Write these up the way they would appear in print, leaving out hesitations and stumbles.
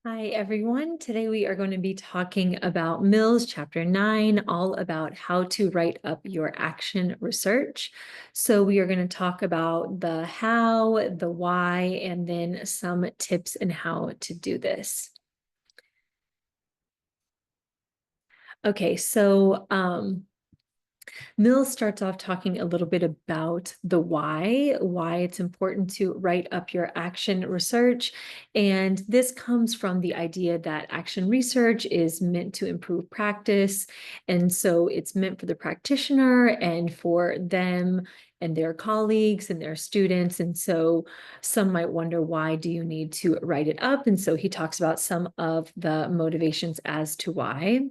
Hi, everyone. Today we are going to be talking about Mills Chapter 9, all about how to write up your action research. So we are going to talk about the how, the why, and then some tips in how to do this. Okay, so Mills starts off talking a little bit about the why it's important to write up your action research. And this comes from the idea that action research is meant to improve practice. And so it's meant for the practitioner and for them and their colleagues and their students. And so some might wonder, why do you need to write it up? And so he talks about some of the motivations as to why.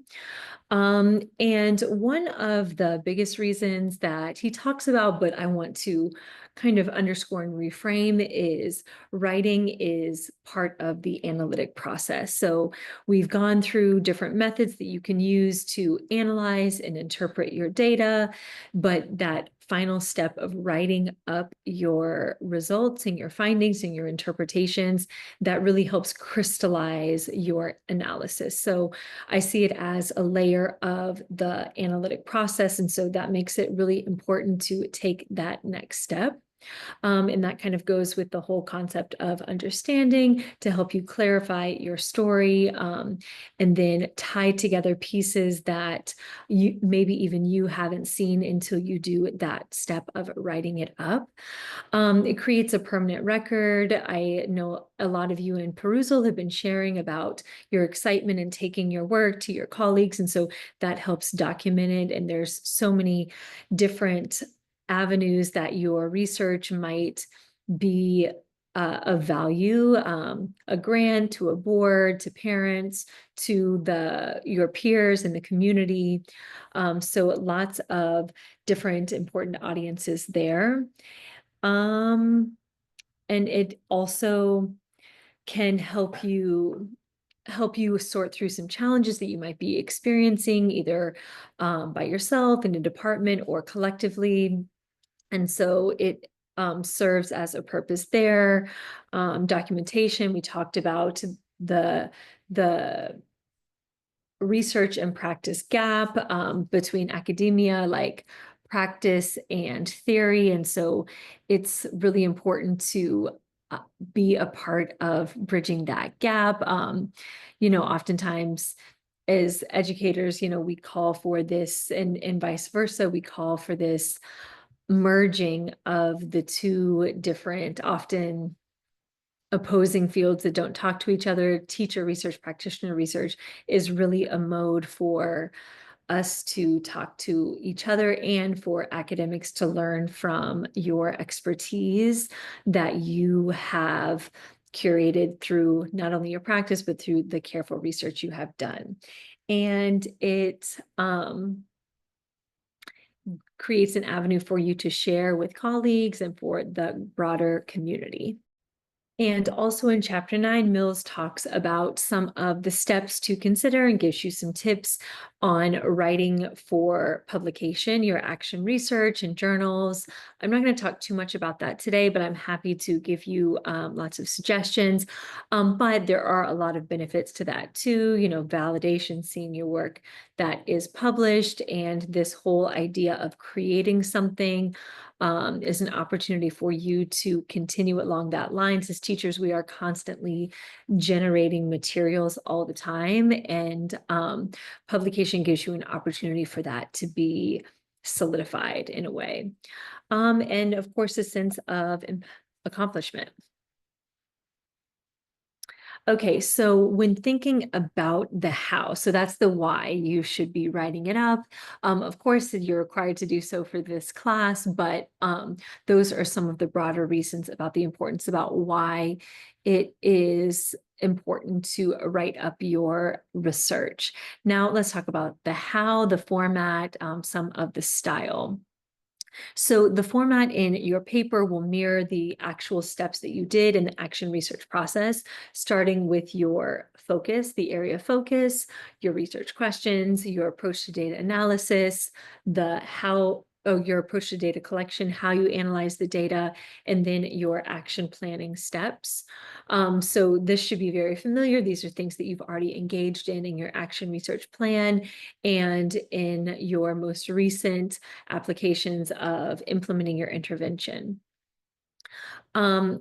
And one of the biggest reasons that he talks about, but I want to kind of underscore and reframe, is writing is part of the analytic process. So we've gone through different methods that you can use to analyze and interpret your data, but that final step of writing up your results and your findings and your interpretations, that really helps crystallize your analysis. So I see it as a layer of the analytic process. And so that makes it really important to take that next step. And that kind of goes with the whole concept of understanding to help you clarify your story, and then tie together pieces that you maybe even you haven't seen until you do that step of writing it up. It creates a permanent record. I know a lot of you in Perusal have been sharing about your excitement in taking your work to your colleagues. And so that helps document it. And there's so many different avenues that your research might be of value, a grant, to a board, to parents, to your peers in the community. So lots of different important audiences there. And it also can help you sort through some challenges that you might be experiencing, either by yourself in a department or collectively. And so it serves as a purpose there. Documentation, we talked about the research and practice gap between academia, like practice and theory. And so it's really important to be a part of bridging that gap. Oftentimes as educators, we call for this, and vice versa, we call for this merging of the two different, often opposing fields that don't talk to each other. Teacher research, practitioner research is really a mode for us to talk to each other and for academics to learn from your expertise that you have curated through not only your practice, but through the careful research you have done. And it creates an avenue for you to share with colleagues and for the broader community. And also in Chapter 9, Mills talks about some of the steps to consider and gives you some tips on writing for publication, your action research and journals. I'm not going to talk too much about that today, but I'm happy to give you lots of suggestions. But there are a lot of benefits to that too, validation, seeing your work that is published, and this whole idea of creating something is an opportunity for you to continue along that lines. As teachers, we are constantly generating materials all the time, and publication gives you an opportunity for that to be solidified in a way. And of course, a sense of accomplishment. Okay, so when thinking about the how, so that's the why you should be writing it up. Of course, you're required to do so for this class, but those are some of the broader reasons about the importance about why it is important to write up your research. Now, let's talk about the how, the format, some of the style. So the format in your paper will mirror the actual steps that you did in the action research process, starting with your focus, the area of focus, your research questions, your approach to data analysis, the how your approach to data collection, how you analyze the data, and then your action planning steps. So this should be very familiar. These are things that you've already engaged in your action research plan and in your most recent applications of implementing your intervention.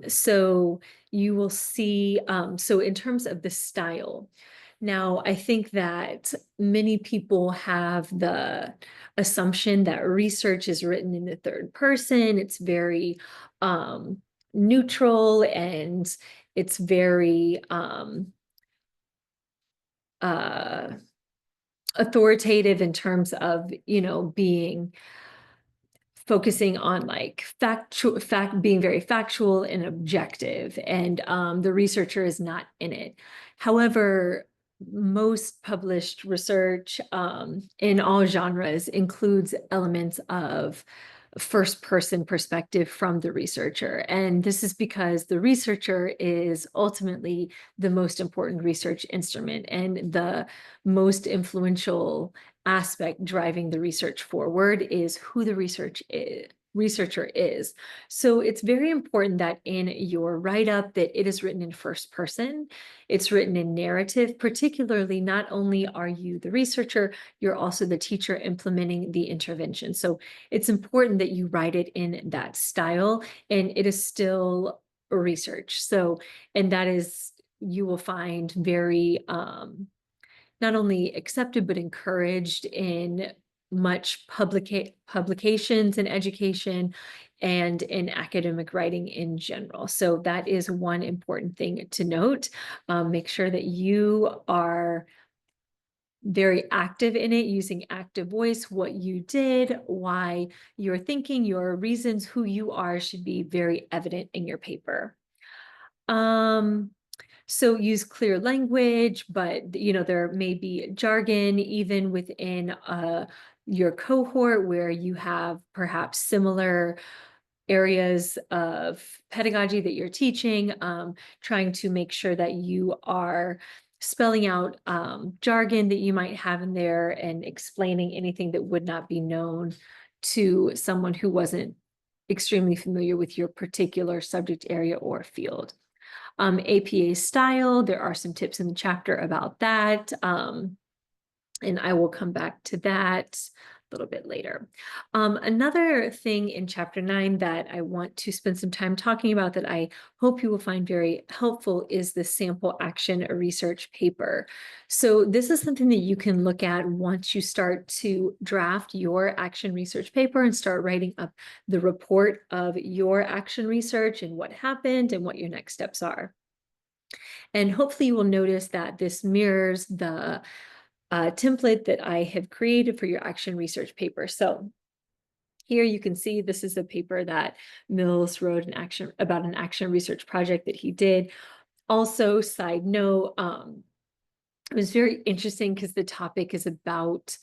So you will see, so in terms of the style, now I think that many people have the assumption that research is written in the third person. It's very neutral, and it's very uh, authoritative in terms of, being focusing on like being very factual and objective, and the researcher is not in it. However, most published research in all genres includes elements of first person perspective from the researcher. And this is because the researcher is ultimately the most important research instrument and the most influential aspect driving the research forward is who the researcher is. So it's very important that in your write-up that it is written in first person, it's written in narrative, particularly not only are you the researcher, you're also the teacher implementing the intervention. So it's important that you write it in that style, and it is still research. So, and that is, you will find very, not only accepted, but encouraged in much publications in education and in academic writing in general. So that is one important thing to note. Make sure that you are very active in it, using active voice, what you did, why you're thinking, your reasons, who you are should be very evident in your paper. So use clear language, but there may be jargon even within your cohort where you have perhaps similar areas of pedagogy that you're teaching, trying to make sure that you are spelling out jargon that you might have in there and explaining anything that would not be known to someone who wasn't extremely familiar with your particular subject area or field. APA style, there are some tips in the chapter about that. And I will come back to that a little bit later. Another thing in chapter 9 that I want to spend some time talking about that I hope you will find very helpful is the sample action research paper. So this is something that you can look at once you start to draft your action research paper and start writing up the report of your action research and what happened and what your next steps are. And hopefully you will notice that this mirrors the template that I have created for your action research paper. So here you can see this is a paper that Mills wrote about an action research project that he did. Also, side note, it was very interesting because the topic is about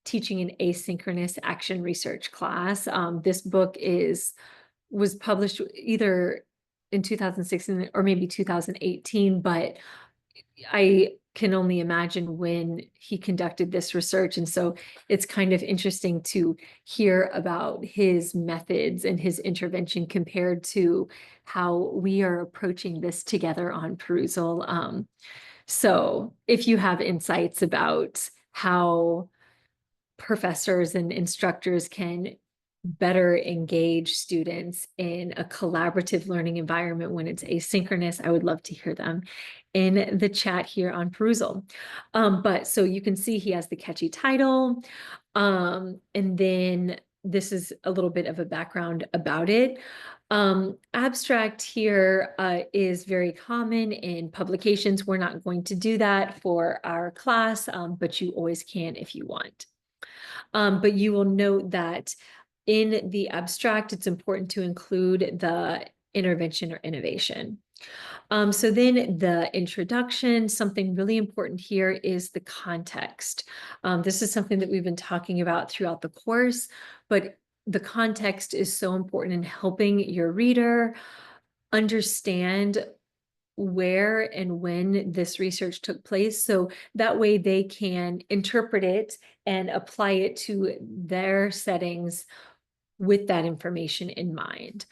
teaching an asynchronous action research class. This book was published either in 2016 or maybe 2018, but I can only imagine when he conducted this research. And so it's kind of interesting to hear about his methods and his intervention compared to how we are approaching this together on Perusall. So if you have insights about how professors and instructors can better engage students in a collaborative learning environment when it's asynchronous, I would love to hear them in the chat here on Perusall. But so you can see he has the catchy title. And then this is a little bit of a background about it. Abstract here is very common in publications. We're not going to do that for our class, but you always can if you want. But you will note that in the abstract, it's important to include the intervention or innovation. So then the introduction, something really important here is the context. This is something that we've been talking about throughout the course, but the context is so important in helping your reader understand where and when this research took place, so that way they can interpret it and apply it to their settings with that information in mind.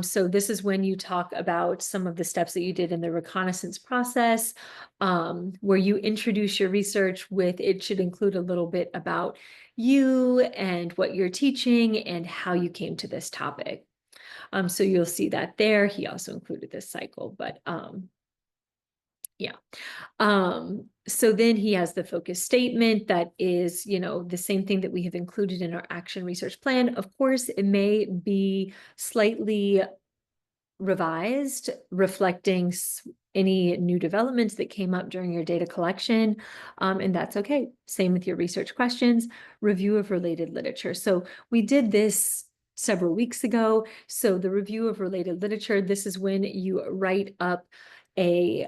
So this is when you talk about some of the steps that you did in the reconnaissance process, where you introduce your research with, it should include a little bit about you and what you're teaching and how you came to this topic. So you'll see that there. He also included this cycle, but yeah. So then he has the focus statement that is, the same thing that we have included in our action research plan. Of course, it may be slightly revised, reflecting any new developments that came up during your data collection, and that's okay. Same with your research questions, review of related literature. So we did this several weeks ago. So the review of related literature, this is when you write up a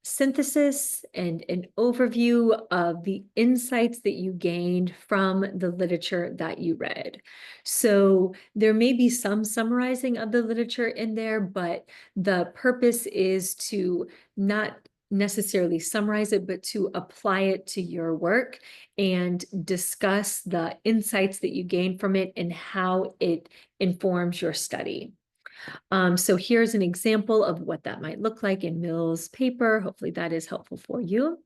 synthesis and an overview of the insights that you gained from the literature that you read. So there may be some summarizing of the literature in there, but the purpose is to not necessarily summarize it, but to apply it to your work and discuss the insights that you gain from it and how it informs your study. So here's an example of what that might look like in Mill's paper. Hopefully that is helpful for you.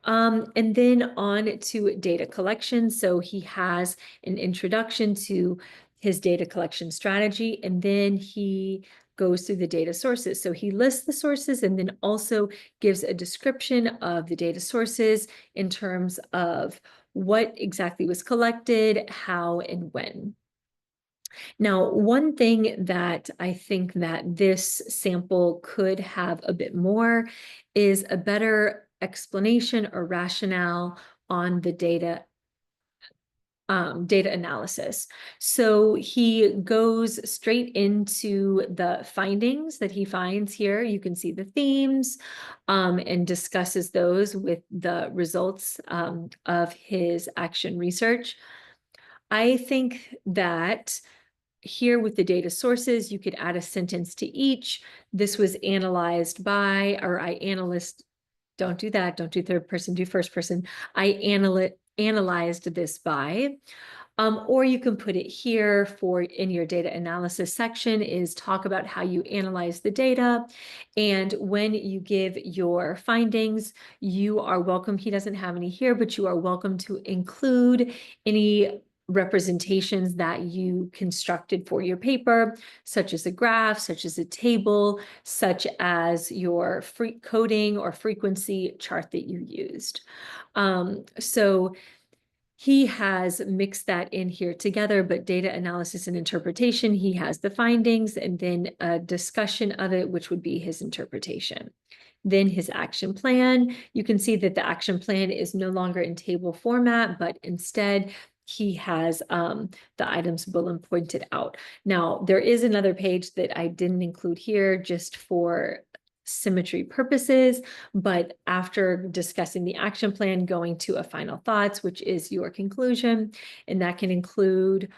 And then on to data collection. So he has an introduction to his data collection strategy, and then he goes through the data sources. So he lists the sources and then also gives a description of the data sources in terms of what exactly was collected, how, and when. Now, one thing that I think that this sample could have a bit more is a better explanation or rationale on the data analysis. So he goes straight into the findings that he finds here. You can see the themes and discusses those with the results of his action research. I think that here with the data sources, you could add a sentence to each. This was analyzed by, or I analyzed, don't do that, don't do third person, do first person. I analyzed this by, or you can put it here for in your data analysis section is talk about how you analyze the data. And when you give your findings, you are welcome, he doesn't have any here, but you are welcome to include any representations that you constructed for your paper, such as a graph, such as a table, such as your free coding or frequency chart that you used. So he has mixed that in here together, but data analysis and interpretation, he has the findings and then a discussion of it, which would be his interpretation. Then his action plan, you can see that the action plan is no longer in table format, but instead he has the items bullet pointed out. Now, there is another page that I didn't include here just for symmetry purposes, but after discussing the action plan, going to a final thoughts, which is your conclusion, and that can include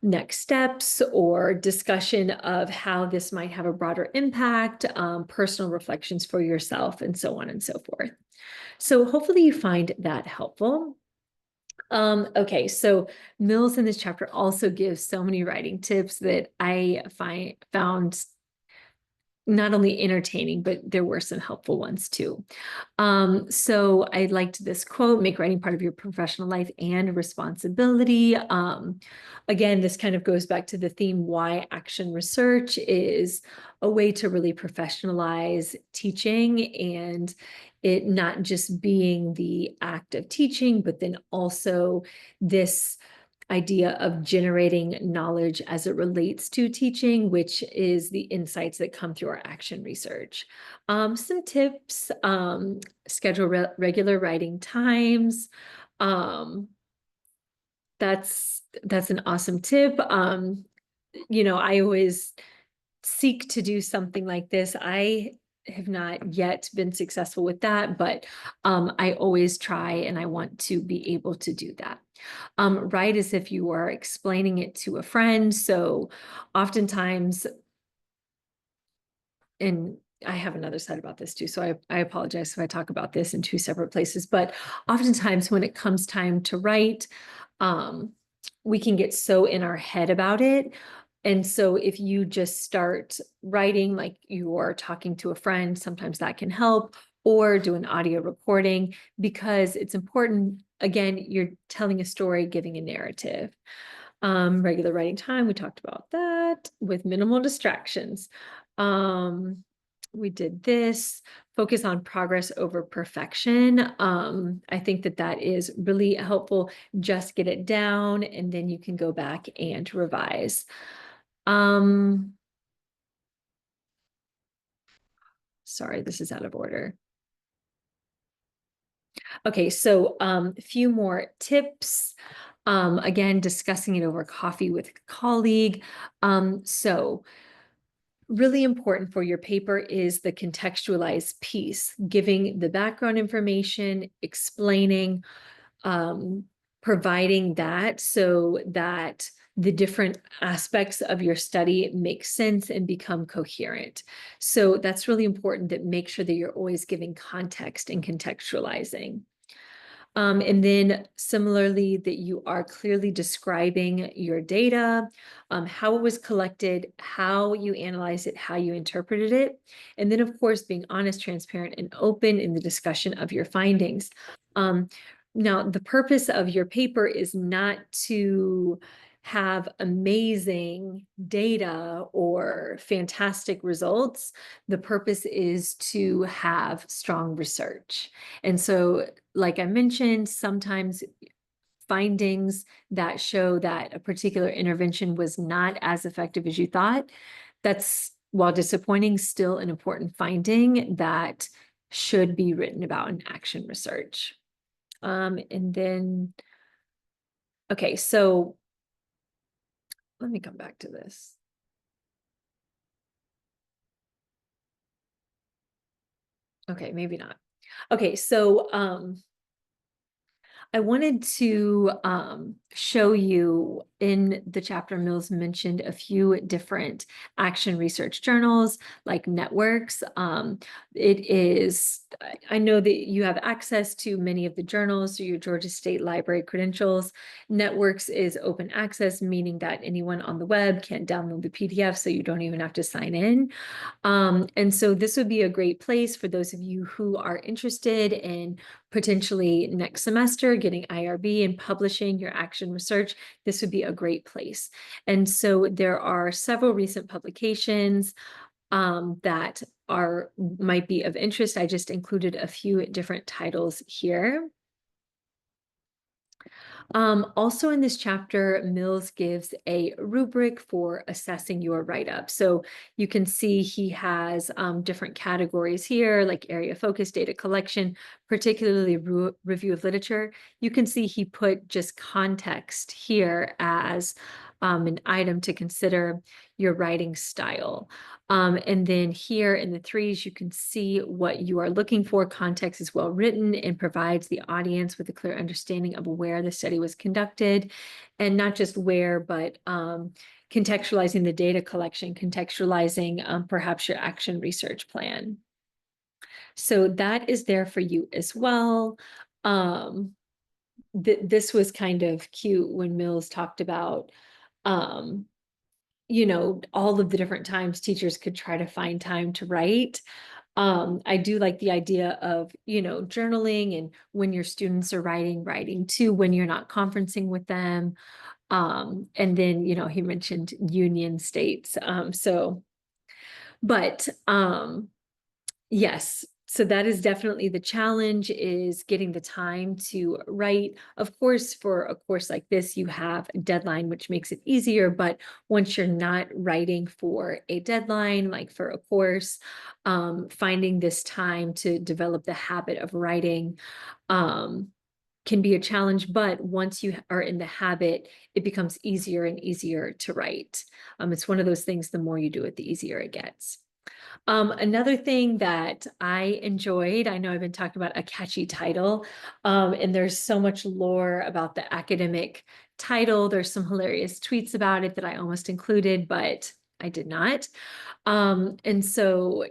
next steps or discussion of how this might have a broader impact, personal reflections for yourself, and so on and so forth. So hopefully you find that helpful. Okay, so Mills in this chapter also gives so many writing tips that I found not only entertaining, but there were some helpful ones too. So I liked this quote, make writing part of your professional life and responsibility. Again, this kind of goes back to the theme why action research is a way to really professionalize teaching and it not just being the act of teaching, but then also this idea of generating knowledge as it relates to teaching, which is the insights that come through our action research. Some tips, schedule regular writing times. That's an awesome tip. I always seek to do something like this. I have not yet been successful with that, but I always try and I want to be able to do that. Write as if you are explaining it to a friend. So oftentimes, and I have another side about this too, so I apologize if I talk about this in two separate places, but oftentimes when it comes time to write, we can get so in our head about it. And so if you just start writing like you are talking to a friend, sometimes that can help, or do an audio recording, because it's important. Again, you're telling a story, giving a narrative. Regular writing time, we talked about that with minimal distractions. We did this, focus on progress over perfection. I think that that is really helpful. Just get it down and then you can go back and revise. Sorry, this is out of order. Okay, so a few more tips. Again, discussing it over coffee with a colleague. So really important for your paper is the contextualized piece, giving the background information, explaining, providing that so that the different aspects of your study make sense and become coherent. So that's really important, that make sure that you're always giving context and contextualizing. And then similarly, that you are clearly describing your data, how it was collected, how you analyzed it, how you interpreted it. And then, of course, being honest, transparent, and open in the discussion of your findings. Now, the purpose of your paper is not to have amazing data or fantastic results. The purpose is to have strong research. And so, like I mentioned, sometimes findings that show that a particular intervention was not as effective as you thought, that's, while disappointing, still an important finding that should be written about in action research. And then, okay, so let me come back to this. Okay, maybe not. Okay, so I wanted to show you in the chapter, Mills mentioned a few different action research journals like Networks. It is, I know that you have access to many of the journals through your Georgia State Library credentials. Networks is open access, meaning that anyone on the web can download the PDF, so you don't even have to sign in. And so this would be a great place for those of you who are interested in potentially next semester getting IRB and publishing your action research. This would be a great place. And so there are several recent publications that might be of interest. I just included a few different titles here. Also in this chapter, Mills gives a rubric for assessing your write-up. So you can see he has different categories here, like area focus, data collection, particularly review of literature. You can see he put just context here as an item to consider your writing style. And then here in the threes, you can see what you are looking for. Context is well written and provides the audience with a clear understanding of where the study was conducted, and not just where, but contextualizing the data collection, contextualizing perhaps your action research plan. So that is there for you as well. This was kind of cute when Mills talked about all of the different times teachers could try to find time to write. I do like the idea of, journaling, and when your students are writing too, when you're not conferencing with them. And then, he mentioned union states. But yes, so that is definitely the challenge, is getting the time to write. Of course, for a course like this, you have a deadline, which makes it easier. But once you're not writing for a deadline, like for a course, finding this time to develop the habit of writing can be a challenge. But once you are in the habit, it becomes easier and easier to write. It's one of those things, the more you do it, the easier it gets. Another thing that I enjoyed, I know I've been talking about a catchy title, and there's so much lore about the academic title. There's some hilarious tweets about it that I almost included, but I did not. And so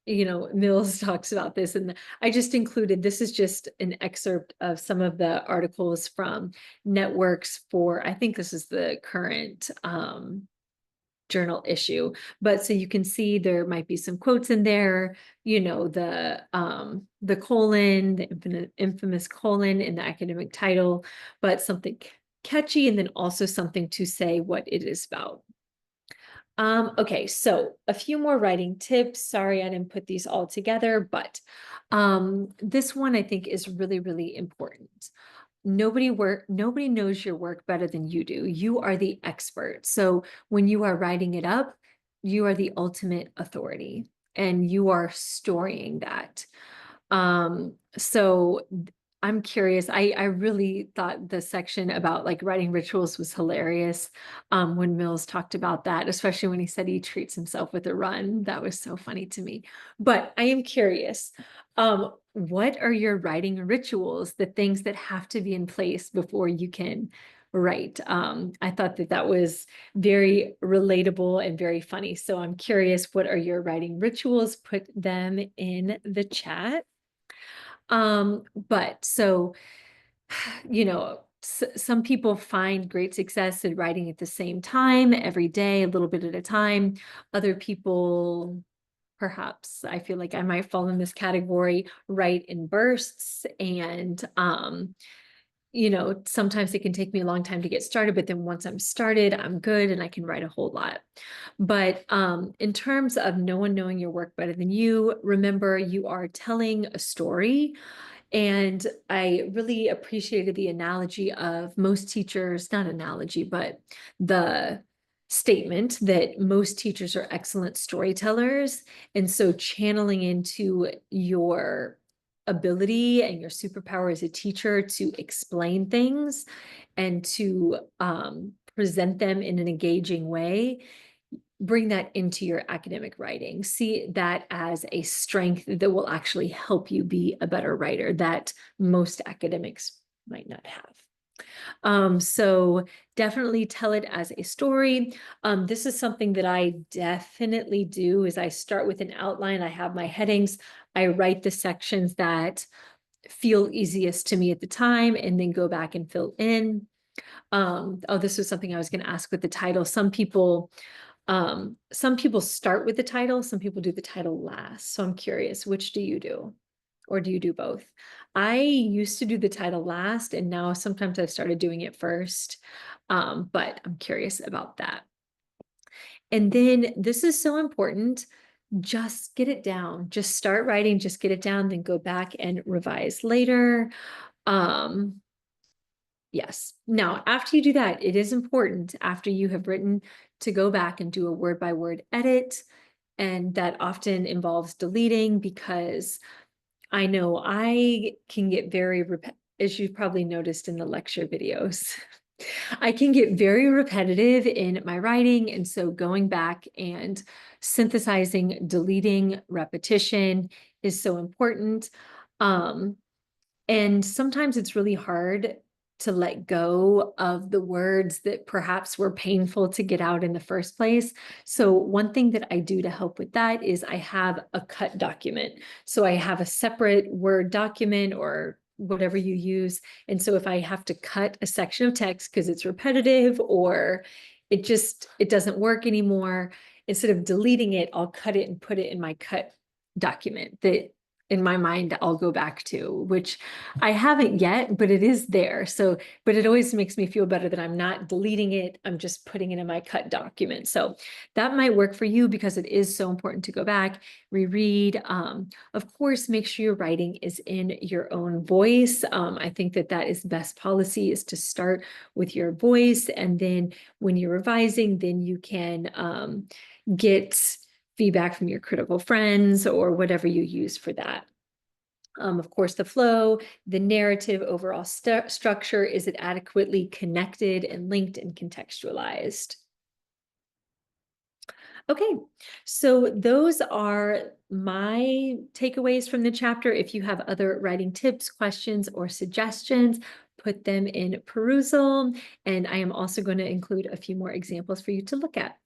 Mills talks about this, and I just included, this is just an excerpt of some of the articles from Networks for, I think this is the current journal issue, but so you can see there might be some quotes in there, the colon, the infamous colon in the academic title, but something catchy, and then also something to say what it is about. Okay, so a few more writing tips. Sorry, I didn't put these all together, but this one I think is really, really important. Nobody knows your work better than you do. You are the expert. So when you are writing it up, you are the ultimate authority and you are storying that. So I'm curious. I really thought the section about like writing rituals was hilarious. When Mills talked about that, especially when he said he treats himself with a run. That was so funny to me. But I am curious. What are your writing rituals, the things that have to be in place before you can write? I thought that that was very relatable and very funny. So I'm curious, what are your writing rituals? Put them in the chat. But so, some people find great success in writing at the same time, every day, a little bit at a time. Other people, perhaps, I feel like I might fall in this category, write in bursts. And, sometimes it can take me a long time to get started, but then once I'm started, I'm good and I can write a whole lot. But in terms of no one knowing your work better than you, remember you are telling a story. And I really appreciated the analogy of most teachers, not analogy, but the statement that most teachers are excellent storytellers. And so channeling into your ability and your superpower as a teacher to explain things and to present them in an engaging way, bring that into your academic writing. See that as a strength that will actually help you be a better writer that most academics might not have. So definitely tell it as a story. This is something that I definitely do is I start with an outline. I have my headings. I write the sections that feel easiest to me at the time and then go back and fill in. This was something I was going to ask with the title. Some people start with the title, some people do the title last. So I'm curious, which do you do? Or do you do both? I used to do the title last, and now sometimes I've started doing it first. But I'm curious about that. And then this is so important. Just get it down. Just start writing, just get it down, then go back and revise later. Yes. Now, after you do that, it is important after you have written to go back and do a word by word edit. And that often involves deleting because I know I can get very, as you've probably noticed in the lecture videos, I can get very repetitive in my writing. And so going back and synthesizing, deleting repetition is so important. And sometimes it's really hard to let go of the words that perhaps were painful to get out in the first place. So one thing that I do to help with that is I have a cut document. So I have a separate Word document or whatever you use. And so if I have to cut a section of text because it's repetitive or it doesn't work anymore, instead of deleting it, I'll cut it and put it in my cut document that in my mind I'll go back to, which I haven't yet, but it is there. So, but it always makes me feel better that I'm not deleting it. I'm just putting it in my cut document. So that might work for you because it is so important to go back, reread. Of course, make sure your writing is in your own voice. I think that is best policy is to start with your voice. And then when you're revising, then you can get feedback from your critical friends or whatever you use for that. Of course, the flow, the narrative, overall structure, is it adequately connected and linked and contextualized? Okay, so those are my takeaways from the chapter. If you have other writing tips, questions, or suggestions, put them in perusal. And I am also going to include a few more examples for you to look at.